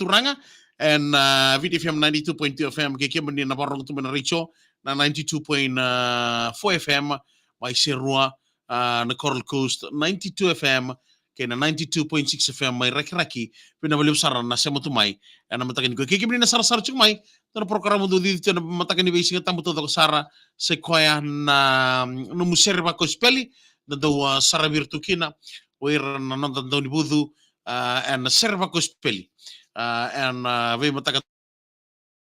Turanga and VDFM 92.2 FM kekiam ni na barong tu menaricho na 92.4 FM may Serua na Coral Coast 92 FM kaya na 92.6 FM may raki-raki pinabaliw saran na siya matumay na matakin ko kekiam ni na sar-sar chumay na programa do dito na matakin ni basing tamu to sara sa kwaya na numuserva ko speli na daw sara virtukina wira na nonton daw ni budu and serva ko speli and we mataka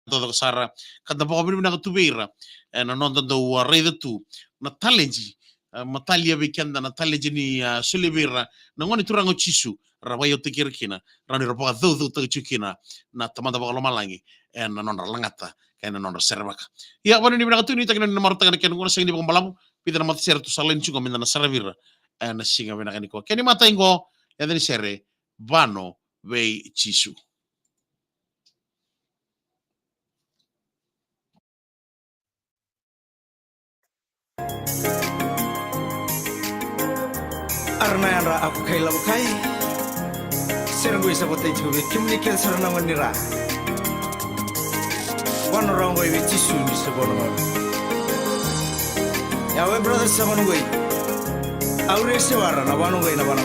todo sara kada po kami na tubira and nonton daw reda tu na talenji matalia weekend na talenji ni sulibira na ngoni turango chisu rabayo tikirkina rani rapo do chukina na tamanda ba malangi and non langata kaya non serva ka ya wani ni binaka tu ni takin na marta kan ngona sa hindi pambalamu pida na matser tu salen chungo minda na saravira and singa binaka ni ko kani mata ingo ya ni sere vano vei chisu. Arnayara aku kai labukai serangui sabotai chube kimni ken sarana manira one wrong way with chisu ni sabono ya we brother sabono way aure sewara na wano way na wano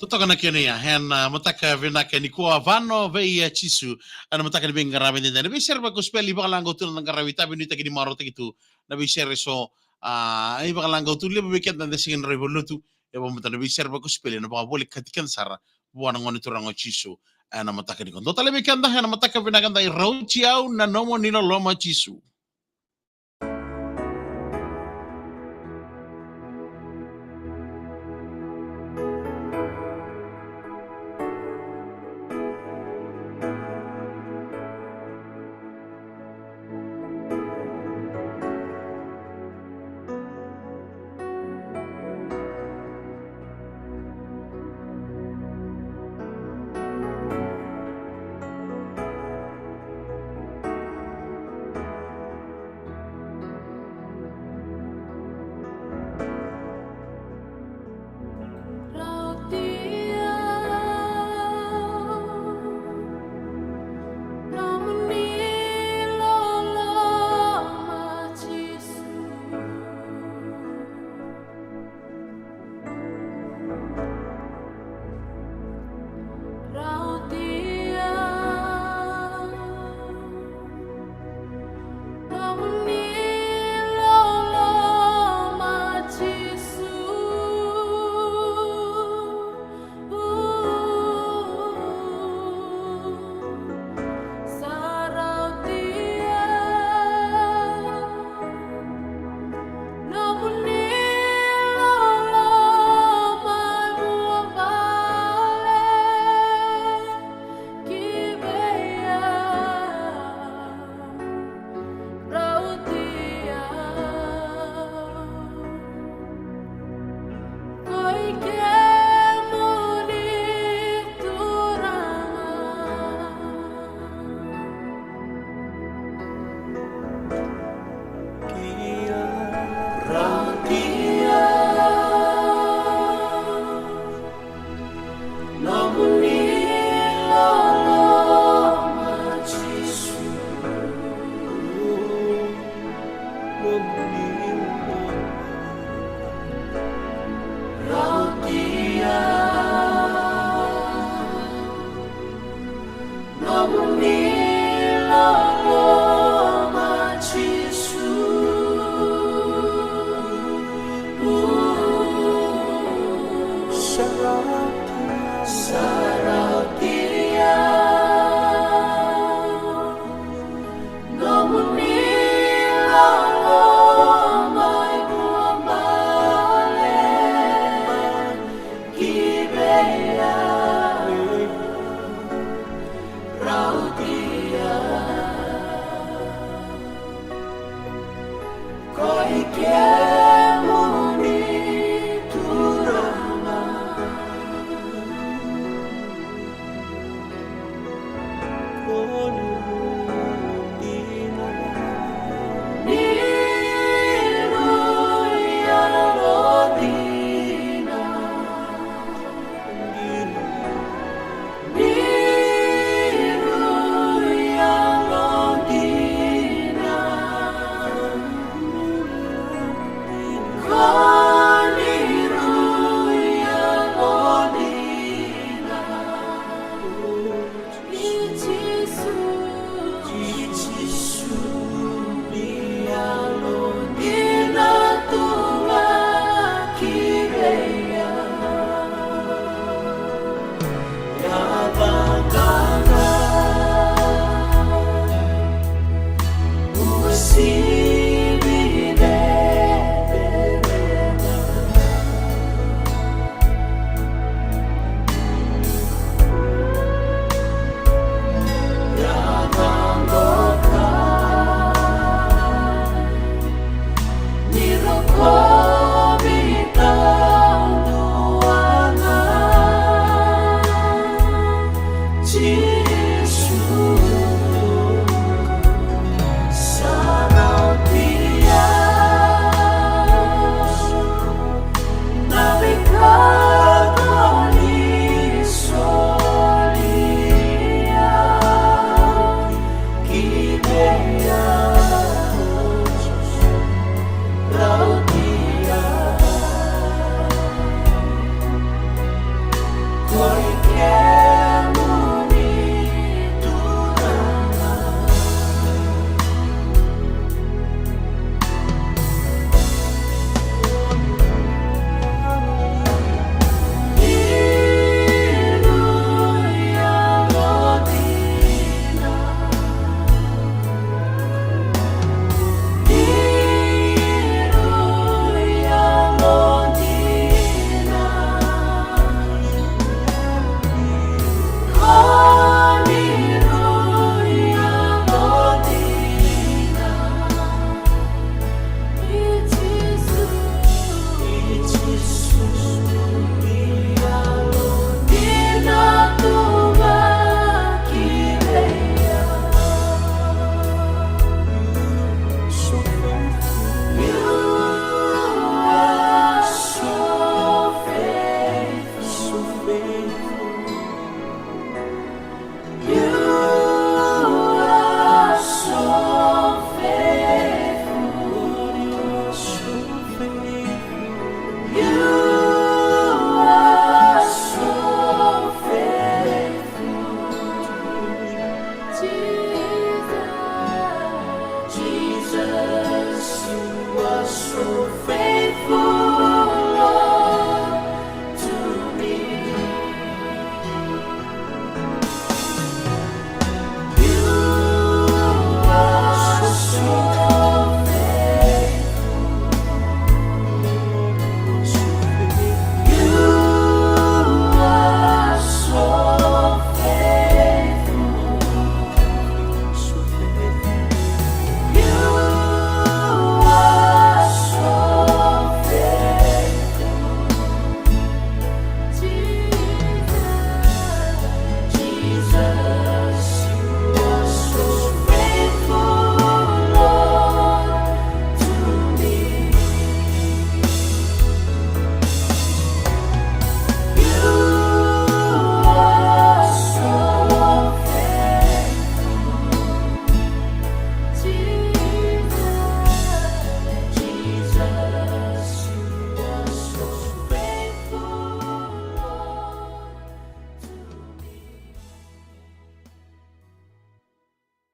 Tutokana kene ya hen mataka vinaka ni ko vano vei chisu ana mataka ni bengara bende na bi serba ko speli bakalango tu na garawita binita kini maro tikitu na bi ser so ai bakalango tu le be ket na desingin revolutu e bo mata bi serba ko speli na baka boli katikan sara buana ngoni turango chisu ana mataka ni kon totale be kanda ana mataka vinaka dai rauchiau na nomo nino loma chisu.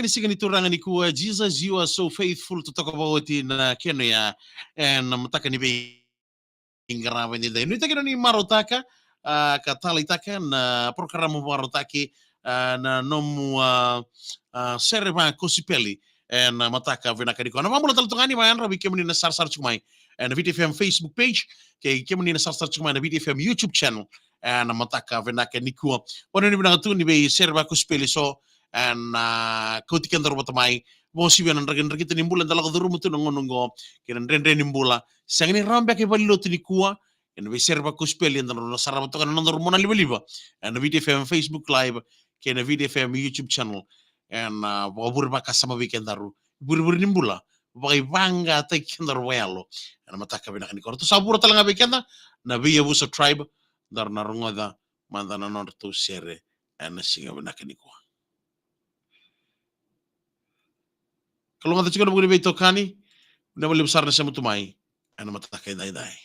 Sigan iturangan ni kuwa, Jesus, you are so faithful to talk about in keno ya, and mataka ni ingarawe ni dai. Nuita keno ni marotaka, katalitaka na programa marotaki na nomu serba kosipeli, and mataka vinaka ni kuwa. Na mamula talutungani mayan rabi kemo ni na sar chumai, and VTFM Facebook page, kay kemo ni na sar chumai na VTFM YouTube channel, and mataka vinaka ni kuwa. Wano ni binangatu ni bay serba kosipeli so, and kautikan daru batamai mo si bianan ragen kita nimbulan talaga daru mutu nongo kiran rende nimbula sangini rambe ke balilo tini kuwa en be serba ko spell en daru nasara bato kan nonor mona liba and VTFM Facebook live ke na VTFM YouTube channel and babur baka sama weekend daru bur nimbula bagai bangga ta daru wayalo and mataka bina kan korto sabura talanga weekend na biya busa tribe dar narungoda mandana nor to sere and singa bina kan kuwa. Kalau ngata juga na bugni beto kani, na bali besar na siya mutumay, ano matakay dai.